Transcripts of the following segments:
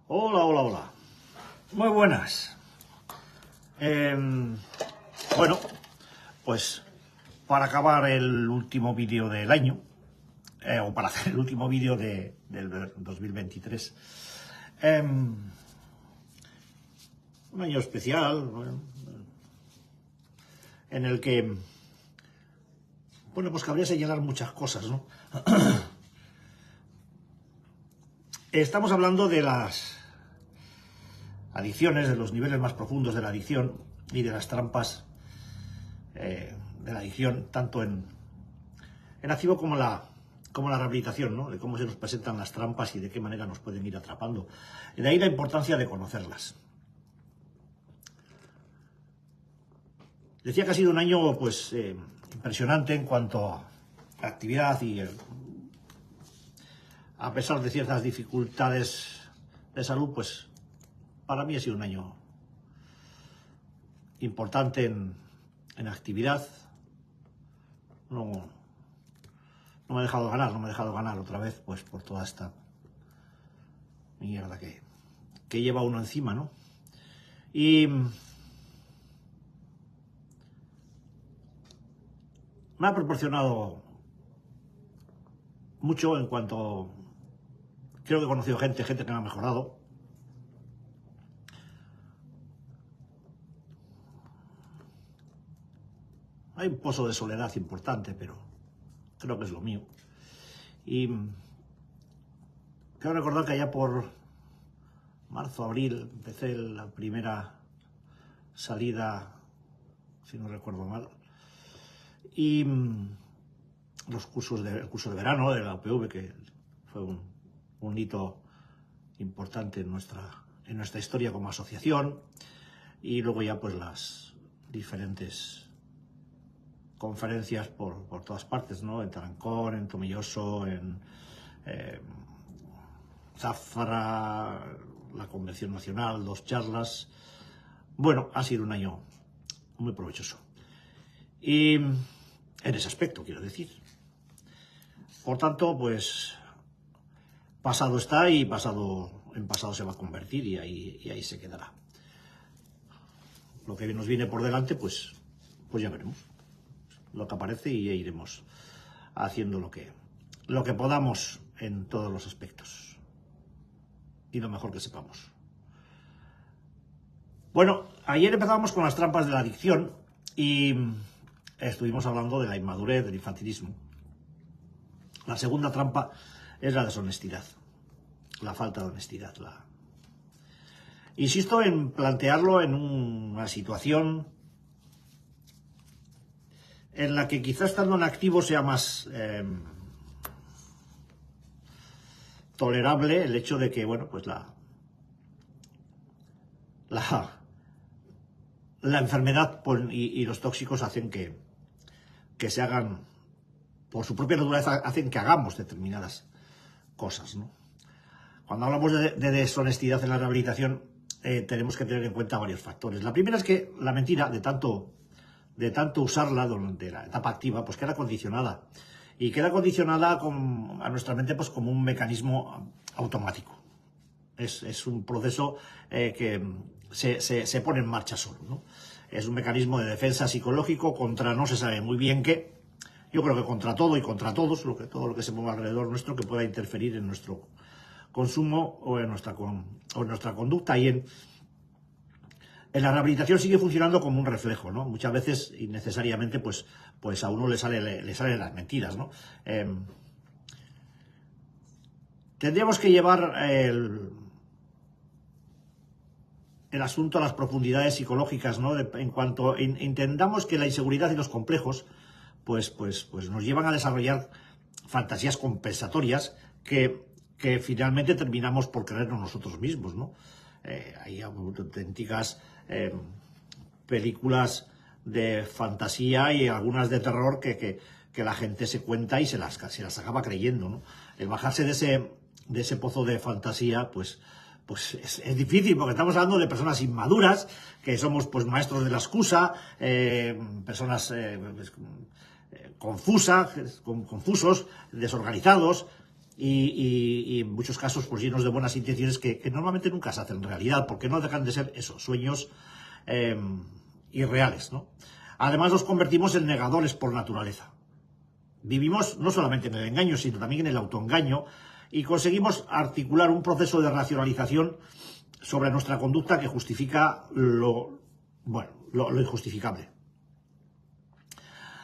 Hola, hola, hola. Muy buenas. Bueno, pues para acabar el último vídeo del año, o para hacer el último vídeo del 2023, un año especial, bueno, en el que, bueno, pues cabría señalar muchas cosas, ¿no? Estamos hablando de las adicciones, de los niveles más profundos de la adicción y de las trampas de la adicción, tanto en activo como la rehabilitación, ¿no? De cómo se nos presentan las trampas y de qué manera nos pueden ir atrapando. Y de ahí la importancia de conocerlas. Decía que ha sido un año, pues, impresionante en cuanto a actividad y, a pesar de ciertas dificultades de salud, pues, para mí ha sido un año importante en actividad. No me he dejado ganar otra vez, pues por toda esta mierda que lleva uno encima, ¿no? Y me ha proporcionado mucho en cuanto... Creo que he conocido gente que me ha mejorado. Hay un pozo de soledad importante, pero creo que es lo mío. Y quiero recordar que allá por marzo, abril, empecé la primera salida, si no recuerdo mal, y el curso de verano de la UPV, que fue un hito importante en nuestra historia como asociación, y luego ya pues las diferentes conferencias por todas partes, ¿no? En Tarancón, en Tomelloso, en Zafra, la Convención Nacional, 2 charlas. Bueno, ha sido un año muy provechoso. Y en ese aspecto, quiero decir. Por tanto, pues, pasado está y en pasado se va a convertir y ahí se quedará. Lo que nos viene por delante, pues ya veremos lo que aparece y iremos haciendo lo que podamos en todos los aspectos y lo mejor que sepamos. Bueno, ayer empezábamos con las trampas de la adicción y estuvimos hablando de la inmadurez, del infantilismo. La segunda trampa es la deshonestidad, la falta de honestidad. Insisto en plantearlo en una situación en la que quizás estando en activo sea más tolerable el hecho de que, bueno, pues la enfermedad y los tóxicos hacen que se hagan, por su propia naturaleza, hacen que hagamos determinadas cosas, ¿no? Cuando hablamos de deshonestidad en la rehabilitación, tenemos que tener en cuenta varios factores. La primera es que la mentira, de tanto usarla durante la etapa activa, pues queda condicionada. Y queda condicionada a nuestra mente pues como un mecanismo automático. Es un proceso que se pone en marcha solo, ¿no? Es un mecanismo de defensa psicológico contra no se sabe muy bien qué. Yo creo que contra todo y contra todos, todo lo que se mueva alrededor nuestro que pueda interferir en nuestro consumo o en nuestra conducta. Y en la rehabilitación sigue funcionando como un reflejo, ¿no? Muchas veces, innecesariamente, pues a uno le salen las mentiras, ¿no? Tendríamos que llevar el asunto a las profundidades psicológicas, ¿no? En cuanto entendamos que la inseguridad y los complejos, pues nos llevan a desarrollar fantasías compensatorias que finalmente terminamos por creernos nosotros mismos, ¿no? Hay auténticas películas de fantasía y algunas de terror que la gente se cuenta y se las acaba creyendo, ¿no? El bajarse de ese pozo de fantasía, pues es difícil, porque estamos hablando de personas inmaduras, que somos pues maestros de la excusa, personas confusos, desorganizados, y en muchos casos pues llenos de buenas intenciones que normalmente nunca se hacen realidad, porque no dejan de ser esos sueños irreales, ¿no? Además nos convertimos en negadores por naturaleza. Vivimos no solamente en el engaño, sino también en el autoengaño, y conseguimos articular un proceso de racionalización sobre nuestra conducta que justifica lo injustificable.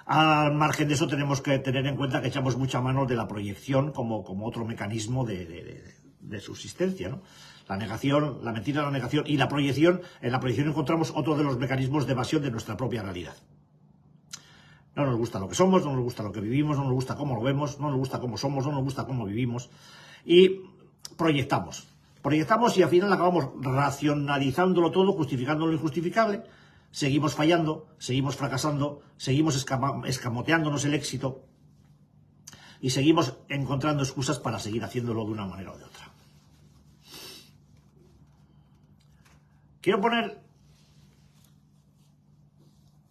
Al margen de eso, tenemos que tener en cuenta que echamos mucha mano de la proyección como otro mecanismo de subsistencia, ¿no? La negación, la mentira, la negación y la proyección. En la proyección encontramos otro de los mecanismos de evasión de nuestra propia realidad. No nos gusta lo que somos, no nos gusta lo que vivimos, no nos gusta cómo lo vemos, no nos gusta cómo somos, no nos gusta cómo vivimos. Y proyectamos. Proyectamos y al final acabamos racionalizándolo todo, justificando lo injustificable. Seguimos fallando, seguimos fracasando, seguimos escamoteándonos el éxito y seguimos encontrando excusas para seguir haciéndolo de una manera o de otra. Quiero poner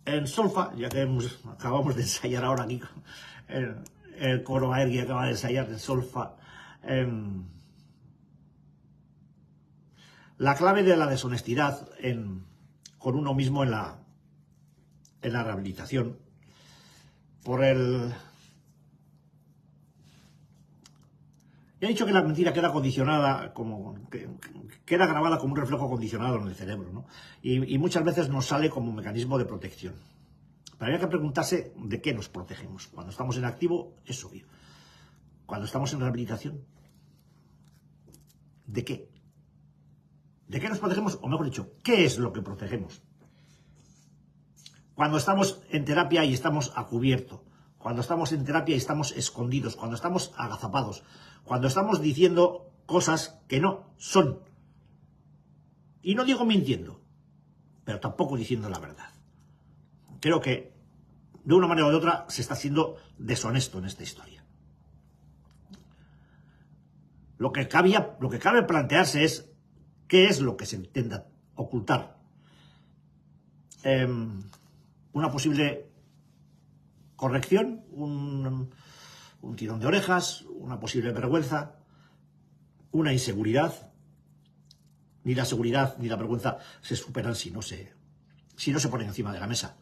en solfa, ya que acabamos de ensayar ahora aquí el coro Aergi acaba de ensayar en solfa, la clave de la deshonestidad con uno mismo en la rehabilitación, Ya he dicho que la mentira queda condicionada, queda grabada como un reflejo condicionado en el cerebro, ¿no? Y muchas veces nos sale como un mecanismo de protección. Pero habría que preguntarse de qué nos protegemos. Cuando estamos en activo, es obvio. Cuando estamos en rehabilitación, ¿de qué? ¿De qué nos protegemos? O mejor dicho, ¿qué es lo que protegemos? Cuando estamos en terapia y estamos a cubierto, cuando estamos en terapia y estamos escondidos, cuando estamos agazapados, cuando estamos diciendo cosas que no son. Y no digo mintiendo, pero tampoco diciendo la verdad. Creo que de una manera o de otra se está siendo deshonesto en esta historia. Lo que cabe plantearse es qué es lo que se intenta ocultar. Una posible corrección, un tirón de orejas, una posible vergüenza, una inseguridad. Ni la seguridad ni la vergüenza se superan si no se ponen encima de la mesa.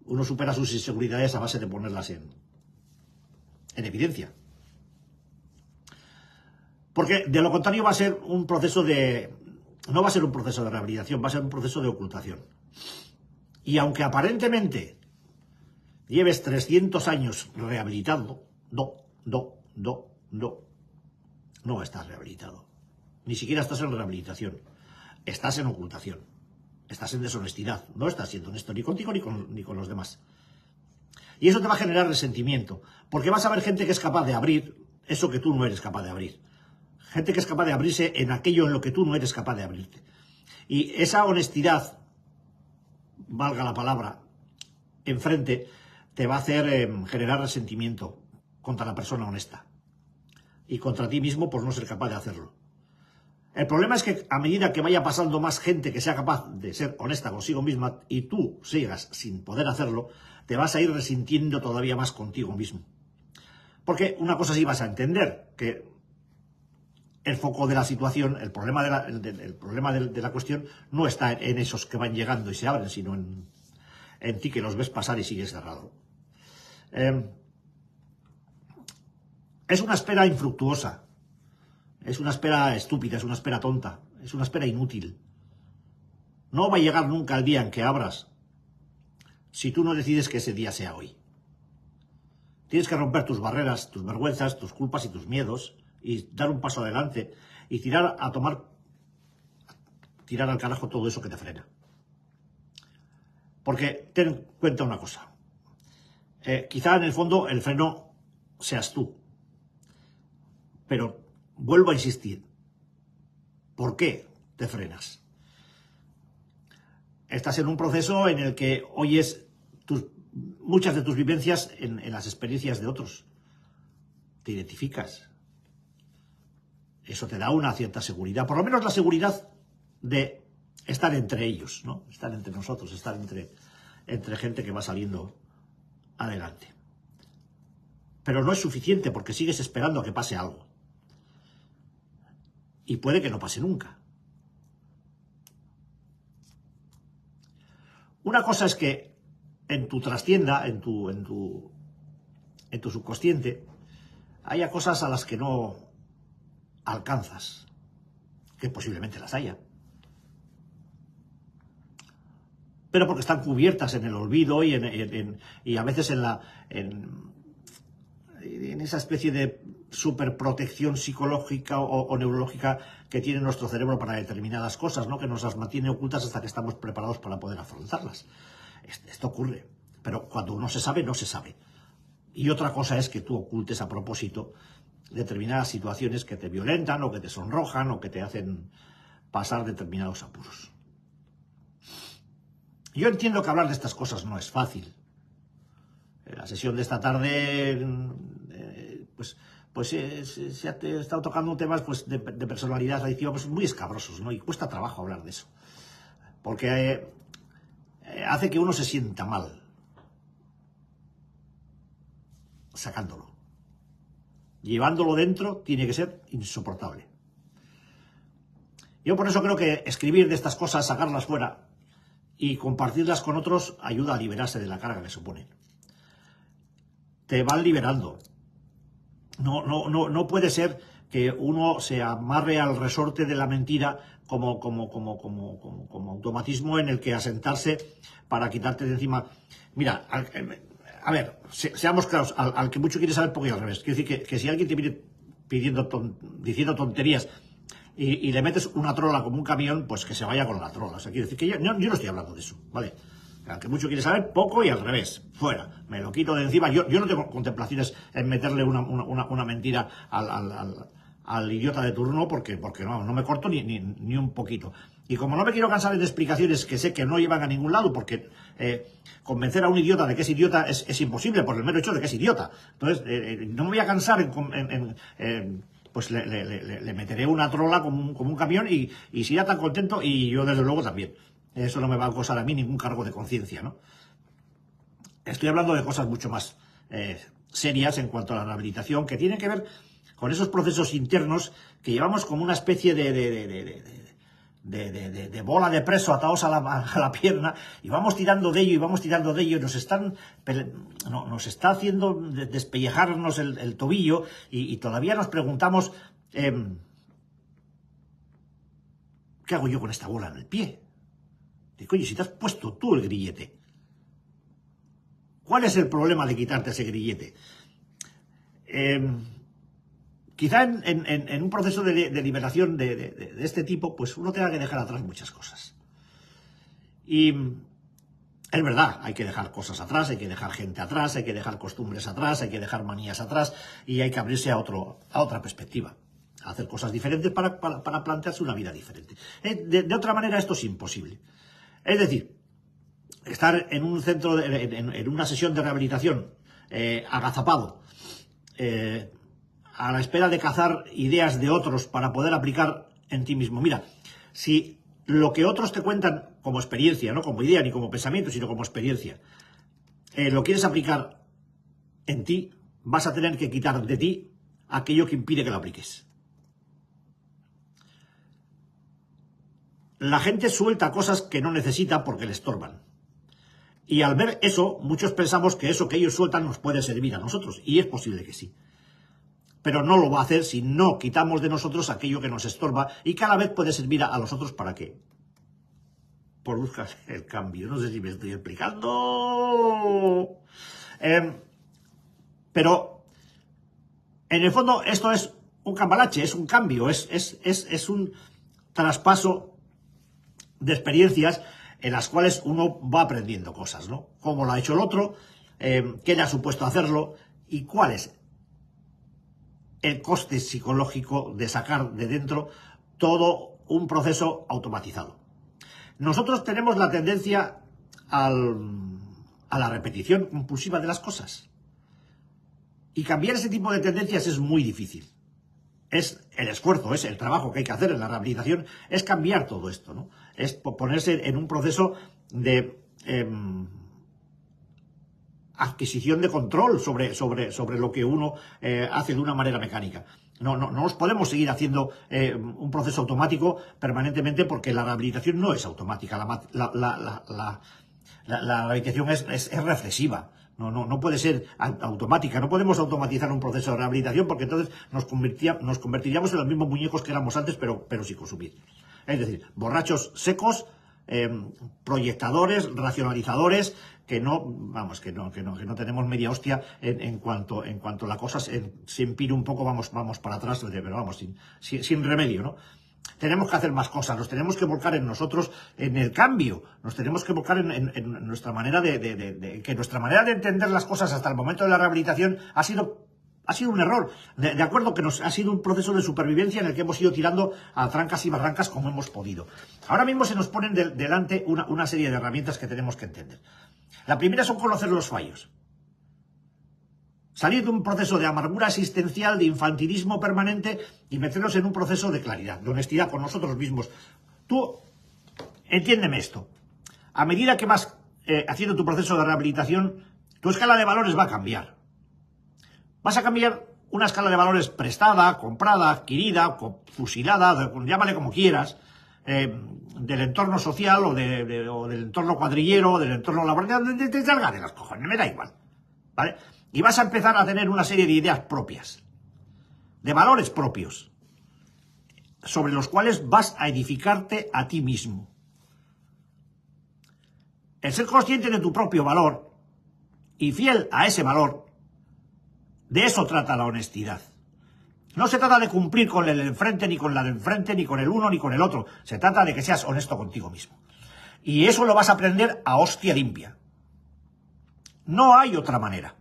Uno supera sus inseguridades a base de ponerlas en evidencia. Porque de lo contrario va a ser un proceso no va a ser un proceso de rehabilitación, va a ser un proceso de ocultación. Y aunque aparentemente lleves 300 años rehabilitado, no estás rehabilitado. Ni siquiera estás en rehabilitación. Estás en ocultación. Estás en deshonestidad. No estás siendo honesto ni contigo ni con los demás. Y eso te va a generar resentimiento. Porque vas a ver gente que es capaz de abrir eso que tú no eres capaz de abrir. Gente que es capaz de abrirse en aquello en lo que tú no eres capaz de abrirte. Y esa honestidad, valga la palabra, enfrente, te va a hacer generar resentimiento contra la persona honesta. Y contra ti mismo por no ser capaz de hacerlo. El problema es que a medida que vaya pasando más gente que sea capaz de ser honesta consigo misma y tú sigas sin poder hacerlo, te vas a ir resintiendo todavía más contigo mismo. Porque una cosa sí vas a entender, que el foco de la situación, el problema de la cuestión no está en esos que van llegando y se abren, sino en ti que los ves pasar y sigues cerrado. Es una espera infructuosa. Es una espera estúpida, es una espera tonta, es una espera inútil. No va a llegar nunca el día en que abras si tú no decides que ese día sea hoy. Tienes que romper tus barreras, tus vergüenzas, tus culpas y tus miedos y dar un paso adelante y tirar al carajo todo eso que te frena. Porque ten en cuenta una cosa. Quizá en el fondo el freno seas tú. Pero vuelvo a insistir. ¿Por qué te frenas? Estás en un proceso en el que oyes muchas de tus vivencias en las experiencias de otros. Te identificas. Eso te da una cierta seguridad. Por lo menos la seguridad de estar entre ellos, ¿no? Estar entre nosotros, estar entre gente que va saliendo adelante. pero no es suficiente porque sigues esperando a que pase algo. Y puede que no pase nunca. Una cosa es que en tu trastienda, en tu subconsciente, haya cosas a las que no alcanzas, que posiblemente las haya, pero porque están cubiertas en el olvido y a veces en esa especie de superprotección psicológica o neurológica que tiene nuestro cerebro para determinadas cosas, ¿no? Que nos las mantiene ocultas hasta que estamos preparados para poder afrontarlas. Esto ocurre, pero cuando no se sabe, no se sabe. Y otra cosa es que tú ocultes a propósito determinadas situaciones que te violentan o que te sonrojan o que te hacen pasar determinados apuros. Yo entiendo que hablar de estas cosas no es fácil. En la sesión de esta tarde, se ha estado tocando temas pues, de personalidad adictiva pues, muy escabrosos, ¿no? Y cuesta trabajo hablar de eso. Porque hace que uno se sienta mal sacándolo. Llevándolo dentro tiene que ser insoportable. Yo por eso creo que escribir de estas cosas, sacarlas fuera y compartirlas con otros ayuda a liberarse de la carga que supone. Te van liberando. No puede ser que uno se amarre al resorte de la mentira como automatismo en el que asentarse para quitarte de encima. Mira, a ver, seamos claros, al que mucho quiere saber poco y al revés. Quiero decir que si alguien te viene diciendo tonterías y le metes una trola como un camión, pues que se vaya con la trola. O sea, quiero decir que yo no estoy hablando de eso, ¿vale? Al que mucho quiere saber, poco y al revés. Fuera. Me lo quito de encima. Yo no tengo contemplaciones en meterle una mentira al idiota de turno porque no me corto ni un poquito. Y como no me quiero cansar de explicaciones que sé que no llevan a ningún lado, porque convencer a un idiota de que es idiota es imposible por el mero hecho de que es idiota. Entonces, no me voy a cansar pues le meteré una trola como un camión y si ya tan contento, y yo desde luego también. Eso no me va a causar a mí ningún cargo de conciencia, ¿no? Estoy hablando de cosas mucho más serias en cuanto a la rehabilitación, que tienen que ver con esos procesos internos que llevamos como una especie de bola de preso atados a la pierna, y vamos tirando de ello, y nos está haciendo despellejarnos el tobillo, y todavía nos preguntamos, ¿qué hago yo con esta bola en el pie? Coño, si te has puesto tú el grillete, ¿cuál es el problema de quitarte ese grillete? Quizá en un proceso de liberación de este tipo, pues uno tenga que dejar atrás muchas cosas. Y es verdad, hay que dejar cosas atrás, hay que dejar gente atrás, hay que dejar costumbres atrás, hay que dejar manías atrás, y hay que abrirse a otra perspectiva, a hacer cosas diferentes para plantearse una vida diferente. De otra manera esto es imposible. Es decir, estar en un centro, en una sesión de rehabilitación, agazapado, a la espera de cazar ideas de otros para poder aplicar en ti mismo. Mira, si lo que otros te cuentan como experiencia, no como idea ni como pensamiento, sino como experiencia, lo quieres aplicar en ti, vas a tener que quitar de ti aquello que impide que lo apliques. La gente suelta cosas que no necesita porque le estorban. Y al ver eso, muchos pensamos que eso que ellos sueltan nos puede servir a nosotros. Y es posible que sí. Pero no lo va a hacer si no quitamos de nosotros aquello que nos estorba y cada vez puede servir a los otros para qué. Por buscar el cambio. No sé si me estoy explicando. Pero en el fondo esto es un cambalache, es un cambio, es un traspaso de experiencias en las cuales uno va aprendiendo cosas, ¿no? Cómo lo ha hecho el otro, qué le ha supuesto hacerlo y cuál es el coste psicológico de sacar de dentro todo un proceso automatizado. Nosotros tenemos la tendencia a la repetición compulsiva de las cosas. Y cambiar ese tipo de tendencias es muy difícil. Es el esfuerzo, es el trabajo que hay que hacer en la rehabilitación, es cambiar todo esto, ¿no? Es ponerse en un proceso de adquisición de control sobre lo que uno hace de una manera mecánica. No nos podemos seguir haciendo un proceso automático permanentemente, porque la rehabilitación no es automática. La rehabilitación es reflexiva. No puede ser automática. No podemos automatizar un proceso de rehabilitación, porque entonces nos convertiríamos en los mismos muñecos que éramos antes, pero sin consumir. Es decir, borrachos secos, proyectadores, racionalizadores, que no tenemos media hostia en cuanto la cosa se empire un poco, vamos para atrás, pero vamos, sin remedio, ¿no? Tenemos que hacer más cosas, nos tenemos que volcar en nosotros, en el cambio, nos tenemos que volcar en nuestra manera que nuestra manera de entender las cosas hasta el momento de la rehabilitación ha sido un error. De acuerdo que ha sido un proceso de supervivencia en el que hemos ido tirando a trancas y barrancas como hemos podido. Ahora mismo se nos ponen delante una serie de herramientas que tenemos que entender. La primera son conocer los fallos. Salir de un proceso de amargura existencial, de infantilismo permanente, y meternos en un proceso de claridad, de honestidad con nosotros mismos. Tú, entiéndeme esto. A medida que vas haciendo tu proceso de rehabilitación, tu escala de valores va a cambiar. Vas a cambiar una escala de valores prestada, comprada, adquirida, fusilada, llámale como quieras, del entorno social o del entorno cuadrillero, del entorno laboral, te salga de las cojones, me da igual, ¿vale? Y vas a empezar a tener una serie de ideas propias, de valores propios, sobre los cuales vas a edificarte a ti mismo. El ser consciente de tu propio valor y fiel a ese valor, de eso trata la honestidad. No se trata de cumplir con el del enfrente, ni con la del enfrente, ni con el uno, ni con el otro. Se trata de que seas honesto contigo mismo. Y eso lo vas a aprender a hostia limpia. No hay otra manera.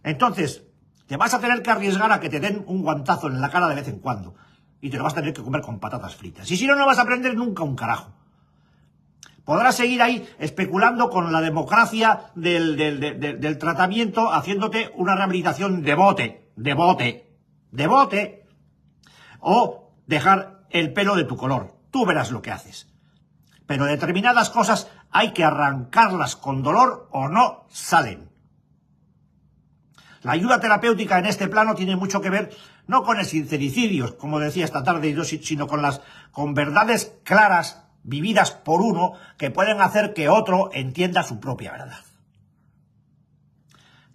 Entonces, te vas a tener que arriesgar a que te den un guantazo en la cara de vez en cuando. Y te lo vas a tener que comer con patatas fritas. Y si no, no vas a aprender nunca un carajo. Podrás seguir ahí especulando con la democracia del tratamiento, haciéndote una rehabilitación de bote, o dejar el pelo de tu color. Tú verás lo que haces. Pero determinadas cosas hay que arrancarlas con dolor o no salen. La ayuda terapéutica en este plano tiene mucho que ver no con el sincericidio, como decía esta tarde, sino con verdades claras, vividas por uno, que pueden hacer que otro entienda su propia verdad.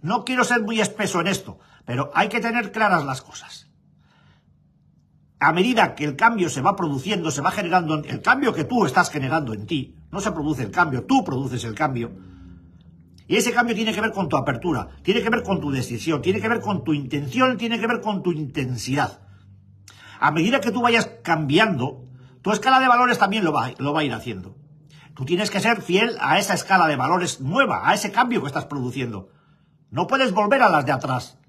No quiero ser muy espeso en esto, pero hay que tener claras las cosas. A medida que el cambio se va produciendo, se va generando, el cambio que tú estás generando en ti, no se produce el cambio, tú produces el cambio. Y ese cambio tiene que ver con tu apertura, tiene que ver con tu decisión, tiene que ver con tu intención, tiene que ver con tu intensidad. A medida que tú vayas cambiando, tu escala de valores también lo va a ir haciendo. Tú tienes que ser fiel a esa escala de valores nueva, a ese cambio que estás produciendo. No puedes volver a las de atrás,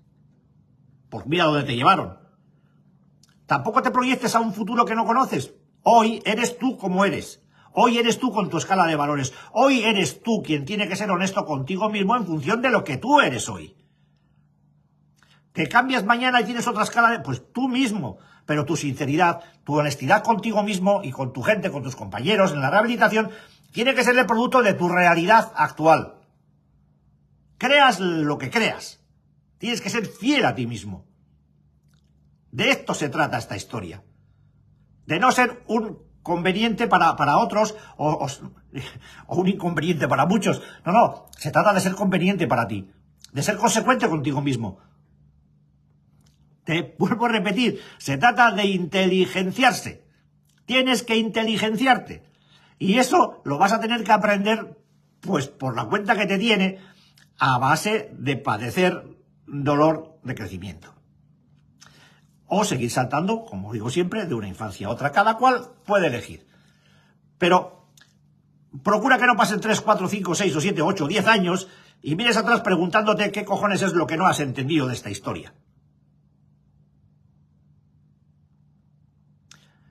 porque mira dónde te llevaron. Tampoco te proyectes a un futuro que no conoces. Hoy eres tú como eres. Hoy eres tú con tu escala de valores. Hoy eres tú quien tiene que ser honesto contigo mismo en función de lo que tú eres hoy. Que cambias mañana y tienes otra escala de... Pues tú mismo. Pero tu sinceridad, tu honestidad contigo mismo y con tu gente, con tus compañeros en la rehabilitación, tiene que ser el producto de tu realidad actual. Creas lo que creas. Tienes que ser fiel a ti mismo. De esto se trata esta historia. De no ser un conveniente para otros o un inconveniente para muchos. No. Se trata de ser conveniente para ti. De ser consecuente contigo mismo. Te vuelvo a repetir, se trata de inteligenciarse. Tienes que inteligenciarte. Y eso lo vas a tener que aprender, pues por la cuenta que te tiene, a base de padecer dolor de crecimiento. O seguir saltando, como digo siempre, de una infancia a otra. Cada cual puede elegir. Pero procura que no pasen 3, 4, 5, 6 o 7, 8 o 10 años y mires atrás preguntándote qué cojones es lo que no has entendido de esta historia.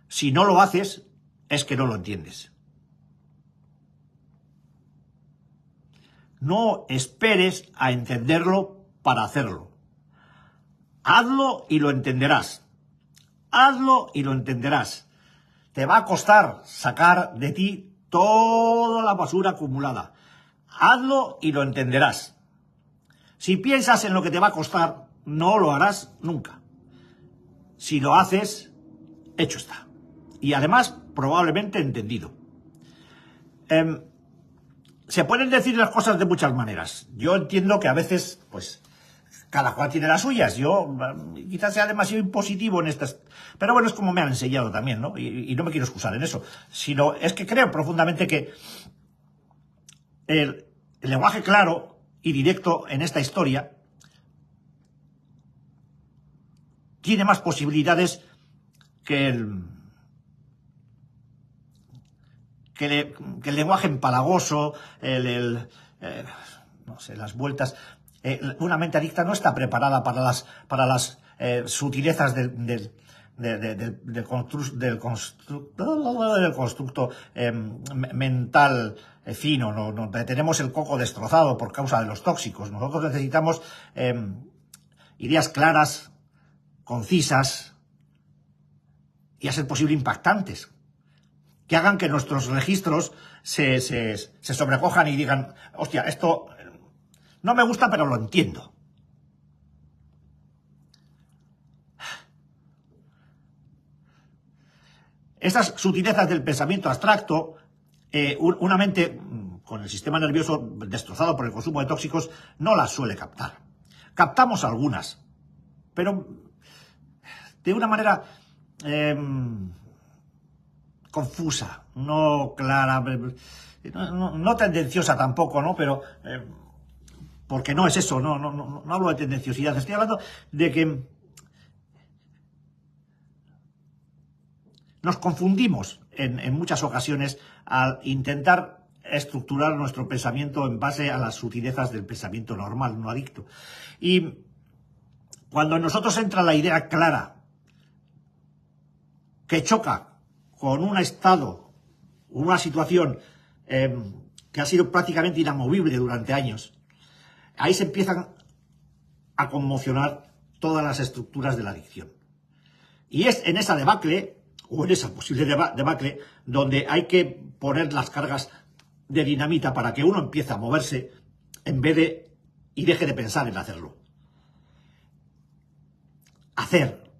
Si no lo haces, es que no lo entiendes. No esperes a entenderlo para hacerlo. Hazlo y lo entenderás. Hazlo y lo entenderás. Te va a costar sacar de ti toda la basura acumulada. hazlo y lo entenderás. Si piensas en lo que te va a costar, no lo harás nunca. Si lo haces, hecho está. Y además, probablemente entendido. Se pueden decir las cosas de muchas maneras. Yo entiendo que a veces, pues, cada cual tiene las suyas. Yo quizás sea demasiado impositivo en estas... Pero bueno, es como me han enseñado también, ¿no? Y no me quiero excusar en eso. Sino es que creo profundamente que el lenguaje claro y directo en esta historia tiene más posibilidades que el lenguaje empalagoso, no sé, las vueltas. Una mente adicta no está preparada para las sutilezas del constructo mental fino. No tenemos el coco destrozado por causa de los tóxicos. Nosotros necesitamos ideas claras, concisas y a ser posible impactantes, que hagan que nuestros registros se sobrecojan y digan, hostia, esto no me gusta, pero lo entiendo. Estas sutilezas del pensamiento abstracto, una mente con el sistema nervioso destrozado por el consumo de tóxicos, no las suele captar. Captamos algunas, pero de una manera confusa, no clara, no tendenciosa tampoco, ¿no? Pero porque no es eso, no hablo de tendenciosidad, estoy hablando de que nos confundimos en muchas ocasiones al intentar estructurar nuestro pensamiento en base a las sutilezas del pensamiento normal, no adicto. Y cuando en nosotros entra la idea clara que choca con un estado, una situación que ha sido prácticamente inamovible durante años, ahí se empiezan a conmocionar todas las estructuras de la adicción. Y es en esa debacle, o en esa posible debacle, donde hay que poner las cargas de dinamita para que uno empiece a moverse en vez de y deje de pensar en hacerlo. Hacer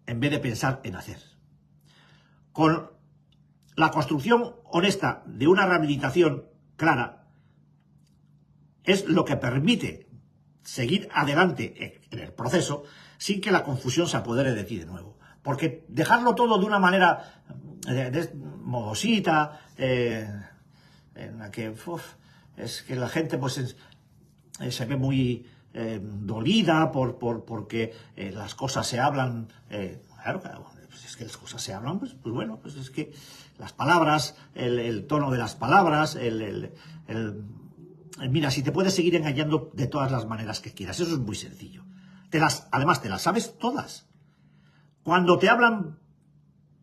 en vez de pensar en hacer. Con la construcción honesta de una rehabilitación clara es lo que permite seguir adelante en el proceso sin que la confusión se apodere de ti de nuevo. Porque dejarlo todo de una manera modosita, en la que es que la gente pues se ve muy dolida porque las cosas se hablan, claro, pues es que las cosas se hablan, pues bueno, pues es que las palabras, el tono de las palabras, mira, si te puedes seguir engañando de todas las maneras que quieras, eso es muy sencillo. Además te las sabes todas. Cuando te hablan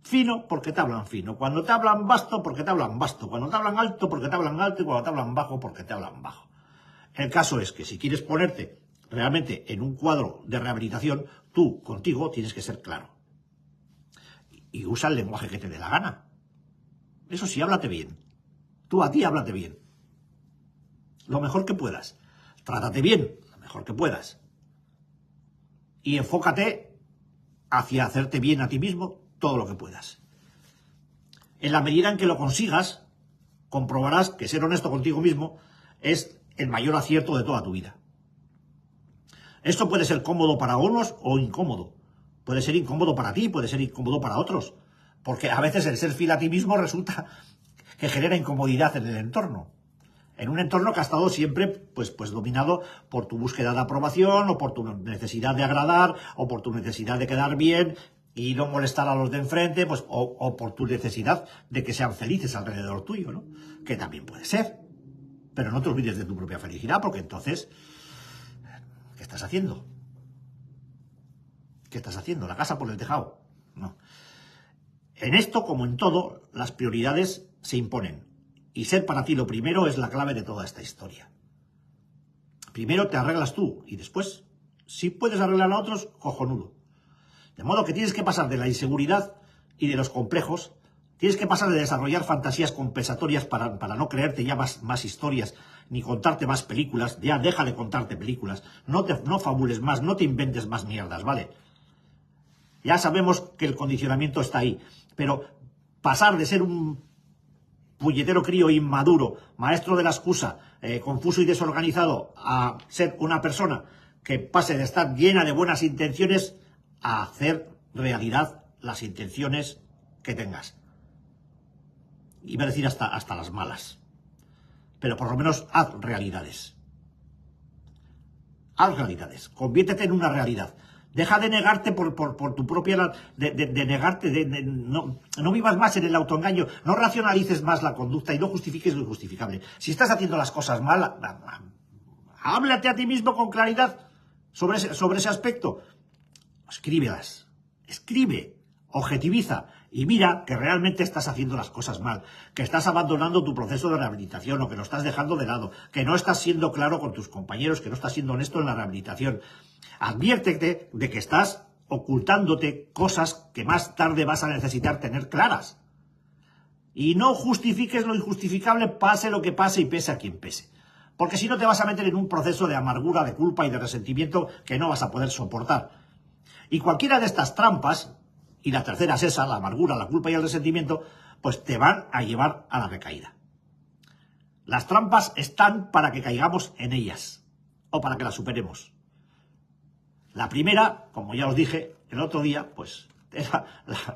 fino, porque te hablan fino. Cuando te hablan vasto, porque te hablan vasto. Cuando te hablan alto, porque te hablan alto. Y cuando te hablan bajo, porque te hablan bajo. El caso es que si quieres ponerte realmente en un cuadro de rehabilitación, tú, contigo, tienes que ser claro. Y usa el lenguaje que te dé la gana. Eso sí, háblate bien. Tú a ti háblate bien. Lo mejor que puedas. Trátate bien, lo mejor que puedas. Y enfócate hacia hacerte bien a ti mismo todo lo que puedas. En la medida en que lo consigas, comprobarás que ser honesto contigo mismo es el mayor acierto de toda tu vida. Esto puede ser cómodo para unos o incómodo. Puede ser incómodo para ti, puede ser incómodo para otros. Porque a veces el ser fiel a ti mismo resulta que genera incomodidad en el entorno. En un entorno que ha estado siempre pues dominado por tu búsqueda de aprobación, o por tu necesidad de agradar, o por tu necesidad de quedar bien y no molestar a los de enfrente, pues, o por tu necesidad de que sean felices alrededor tuyo, ¿no? Que también puede ser. Pero no te olvides de tu propia felicidad, porque entonces, ¿qué estás haciendo? ¿Qué estás haciendo? ¿La casa por el tejado? No. En esto, como en todo, las prioridades se imponen. Y ser para ti lo primero es la clave de toda esta historia. Primero te arreglas tú y después, si puedes arreglar a otros, cojonudo. De modo que tienes que pasar de la inseguridad y de los complejos, tienes que pasar de desarrollar fantasías compensatorias para no creerte ya más historias ni contarte más películas. Ya, deja de contarte películas. No fabules más, no te inventes más mierdas, ¿vale? Ya sabemos que el condicionamiento está ahí, pero pasar de ser un puñetero crío inmaduro, maestro de la excusa, confuso y desorganizado, a ser una persona que pase de estar llena de buenas intenciones a hacer realidad las intenciones que tengas. Iba a decir hasta las malas. Pero por lo menos haz realidades. Haz realidades. Conviértete en una realidad. Deja de negarte por tu propia... De negarte. No vivas más en el autoengaño. No racionalices más la conducta y no justifiques lo injustificable. Si estás haciendo las cosas mal, háblate a ti mismo con claridad sobre ese aspecto. Escríbelas. Escribe. Objetiviza. Y mira que realmente estás haciendo las cosas mal, que estás abandonando tu proceso de rehabilitación o que lo estás dejando de lado, que no estás siendo claro con tus compañeros, que no estás siendo honesto en la rehabilitación. Adviértete de que estás ocultándote cosas que más tarde vas a necesitar tener claras. Y no justifiques lo injustificable, pase lo que pase y pese a quien pese. Porque si no te vas a meter en un proceso de amargura, de culpa y de resentimiento que no vas a poder soportar. Y cualquiera de estas trampas... Y la tercera es esa, la amargura, la culpa y el resentimiento, pues te van a llevar a la recaída. Las trampas están para que caigamos en ellas, o para que las superemos. La primera, como ya os dije el otro día, pues era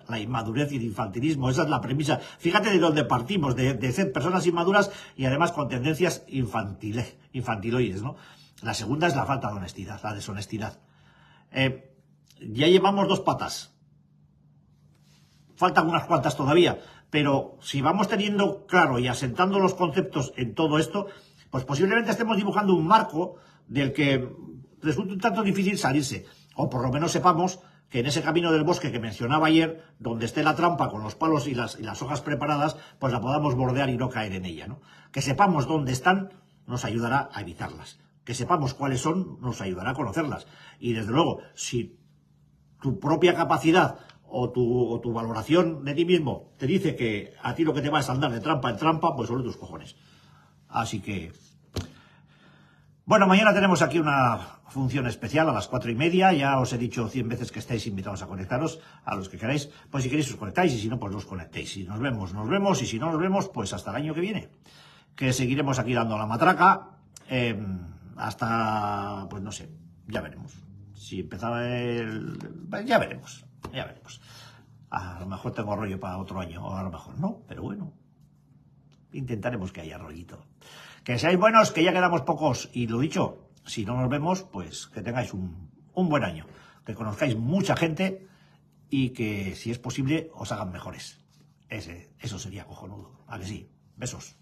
la inmadurez y el infantilismo, esa es la premisa. Fíjate de dónde partimos, de ser personas inmaduras y además con tendencias infantiloides, ¿no? La segunda es la falta de honestidad, la deshonestidad. Ya llevamos 2 patas. Faltan unas cuantas todavía, pero si vamos teniendo claro y asentando los conceptos en todo esto, pues posiblemente estemos dibujando un marco del que resulta un tanto difícil salirse, o por lo menos sepamos que en ese camino del bosque que mencionaba ayer, donde esté la trampa con los palos y las hojas preparadas, pues la podamos bordear y no caer en ella, ¿no? Que sepamos dónde están nos ayudará a evitarlas, que sepamos cuáles son nos ayudará a conocerlas, y desde luego, si tu propia capacidad o tu valoración de ti mismo te dice que a ti lo que te va es andar de trampa en trampa, pues sobre tus cojones. Así que... Bueno, mañana tenemos aquí una función especial a las 4:30. Ya os he dicho 100 veces que estáis invitados a conectaros, a los que queráis. Pues si queréis os conectáis y si no, pues no os conectéis. Si nos vemos, nos vemos. Y si no nos vemos, pues hasta el año que viene. Que seguiremos aquí dando la matraca. Hasta... pues no sé, ya veremos. Si empezaba ya veremos. Ya veremos. A lo mejor tengo rollo para otro año, o a lo mejor no, pero bueno. Intentaremos que haya rollito. Que seáis buenos, que ya quedamos pocos. Y lo dicho, si no nos vemos, pues que tengáis un buen año. Que conozcáis mucha gente y que, si es posible, os hagan mejores. Eso sería cojonudo. ¿A que sí? Besos.